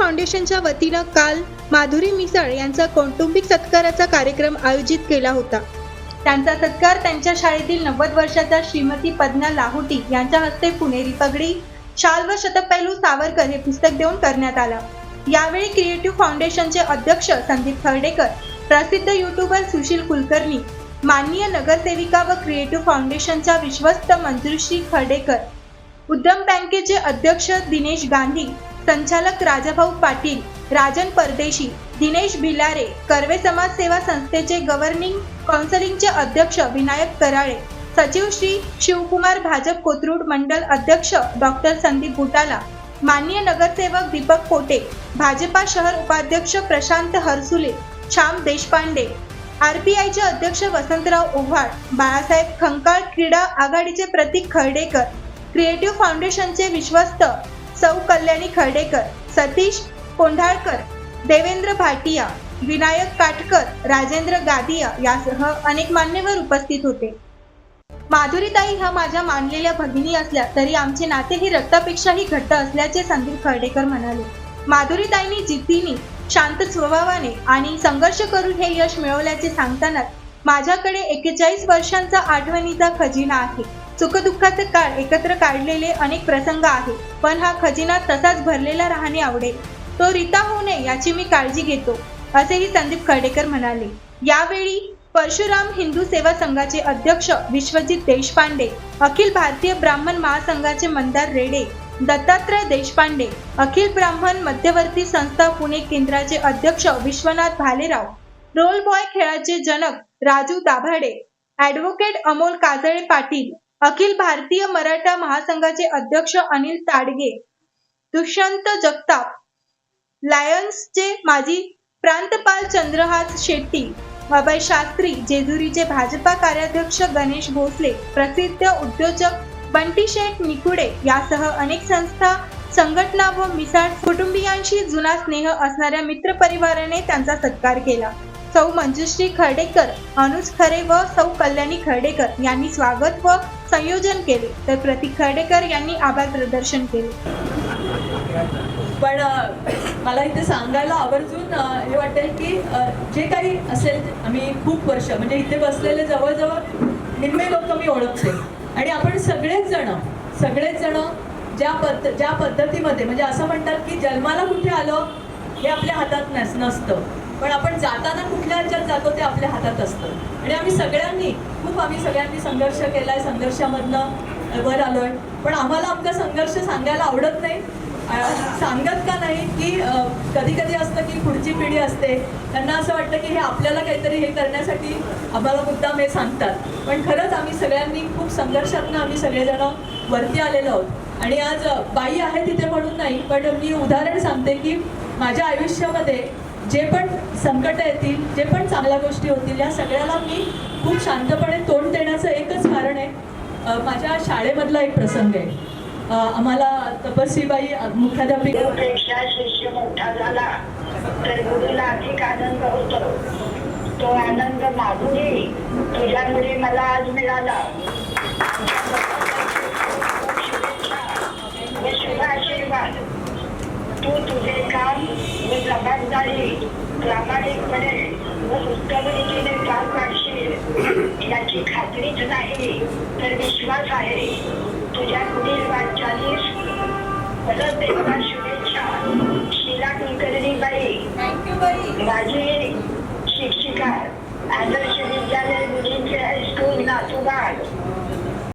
फाउंडेशनच्या वतीनं काल माधुरी मिसाळ यांचा कौटुंबिक सत्काराचा कार्यक्रम आयोजित केला होता। त्यांचा सत्कार त्यांच्या शाळेतील 90 वर्षाच्या श्रीमती पद्मा लाहोटी यांच्या हस्ते पुणेरी पगडी, शाल व शतपैलू सावरकर हे पुस्तक देऊन करण्यात आला। यावेळी क्रिएटिव्ह फाउंडेशनचे अध्यक्ष संदीप खर्डेकर, प्रसिद्ध यूट्यूबर सुशील कुलकर्णी, माननीय नगरसेविका व क्रिएटिव्ह फाउंडेशनच्या विश्वस्त मंजुश्री खर्डेकर, उद्यम बँकेचे अध्यक्ष दिनेश गांधी, संचालक राजाभाऊ पाटील, राजन परदेशी, दिनेश भिलारे, कर्वे समाज सेवा संस्थेचे गव्हर्निंग काउन्सिलचे अध्यक्ष विनायक कराळे, सचिव श्री शिवकुमार, भाजप कोथरूड मंडल अध्यक्ष डॉक्टर संदीप बुटाला, माननीय नगरसेवक दीपक पोटे, भाजपा शहर उपाध्यक्ष प्रशांत हरसुले, श्याम देशपांडे, आरपीआयचे अध्यक्ष वसंतराव ओव्हाळ, बाळासाहेब खंकाळ, क्रीडा आघाडीचे प्रतीक खर्डेकर, क्रिएटिव्ह फाउंडेशनचे विश्वस्त सौ कल्याणी खर्डेकर, सतीश कोंढाळकर, देवेंद्र भाटिया, विनायक काटकर, राजेंद्र गादिया यासह अनेक मान्यवर उपस्थित होते। माधुरीताई ह्या माझ्या मानलेल्या भगिनी असल्या तरी आमचे नाते हे रक्तापेक्षाही घट्ट असल्याचे संदीप खर्डेकर म्हणाले। माधुरीताईंनी जिद्दीने, शांत स्वभावाने आणि संघर्ष करून हे यश मिळवल्याचे सांगताना माझ्याकडे 41 वर्षांचा आठवणीचा खजिना आहे। सुखदुःखाचे काळ एकत्र काढलेले अनेक प्रसंग आहेत, पण हा खजिना तसाच भरलेला राहणे आवडेल। तो रिता होऊ नये याची मी काळजी घेतो, असेही संदीप खर्डेकर म्हणाले। यावेळी परशुराम हिंदू सेवा संघाचे अध्यक्ष विश्वजित देशपांडे, अखिल भारतीय ब्राह्मण महासंघाचे मंदार रेडे, दत्तात्रय देशपांडे, अखिल ब्राह्मण मध्यवर्ती संस्था पुणे केंद्राचे अध्यक्ष विश्वनाथ भालेराव, रोल बॉय खेळाचे जनक राजू दाभाडे, ॲडव्होकेट अमोल काजळे पाटील, अखिल भारतीय मराठा महासंघाचे अध्यक्ष अनिल ताडगे, दुष्यंत जगताप, लायन्सचे माजी प्रांतपाल चंद्रहास शेट्टी, अभय शास्त्री, जेजुरीचे भाजपा कार्याध्यक्ष गणेश भोसले, प्रसिद्ध उद्योजक बंटी शेठ निकुडे यासह अनेक संस्था, संघटना व मिसाळ कुटुंबियांशी जुना स्नेह असणाऱ्या मित्र परिवाराने त्यांचा सत्कार केला। सौ मंजुश्री खर्डेकर, अनुज खरे व सौ कल्याणी खर्डेकर यांनी स्वागत व संयोजन केले, तर प्रतीक खर्डेकर यांनी आभार प्रदर्शन केले। पण मला इथे सांगायला आवर्जून हे वाटेल की जे काही असेल, आम्ही खूप वर्ष म्हणजे इथे बसलेले जवळजवळ निम्मे लोक मी ओळखते आणि आपण सगळेच जण ज्या पद्धतीमध्ये म्हणजे असं म्हणतात की जन्माला कुठे आलो हे आपल्या हातात नसतं, पण आपण जाताना कुठल्या ह्याच्यात जातो ते आपल्या हातात असतं। आणि आम्ही सगळ्यांनी संघर्ष केलाय, संघर्षामधनं वर आलोय, पण आम्हाला आमचा संघर्ष सांगायला आवडत नाही। सांगत का नाही की कधी कधी असतं की पुढची पिढी असते, त्यांना असं वाटतं की हे आपल्याला काहीतरी हे करण्यासाठी आम्हाला मुद्दाम हे सांगतात, पण खरंच आम्ही सगळ्यांनी खूप संघर्षातनं आम्ही सगळेजण वरती आलेलो आहोत। आणि आज बाई आहे तिथे म्हणून नाही, पण मी उदाहरण सांगते की माझ्या आयुष्यामध्ये जे पण संकट येतील, जे पण चांगल्या गोष्टी होतील, या सगळ्याला मी खूप शांतपणे तोंड देण्याचं एकच कारण आहे, माझ्या शाळेमधला एक प्रसंग आहे। आम्हाला तपस्वीबाई मुख्याध्यापिका शिष्य मोठा झाला तर गुरुला अधिक आनंद होतो। तो आनंद माधुरी तुझ्यामुळे मला आज मिळाला। शुभ आशीर्वाद, तू तुझे काम व जबाबदारी प्रामाणिकपणे व उत्तम रीतीने पार पाडशील याची खात्रीच नाही तर विश्वास आहे। तुझ्या पुढील वाटचालीस परत एकदा शुभेच्छा। शीला कुलकर्णी बाई, माझी शिक्षिका, आदर्श विद्यालय मुलींचे हायस्कूल नाथुबाग।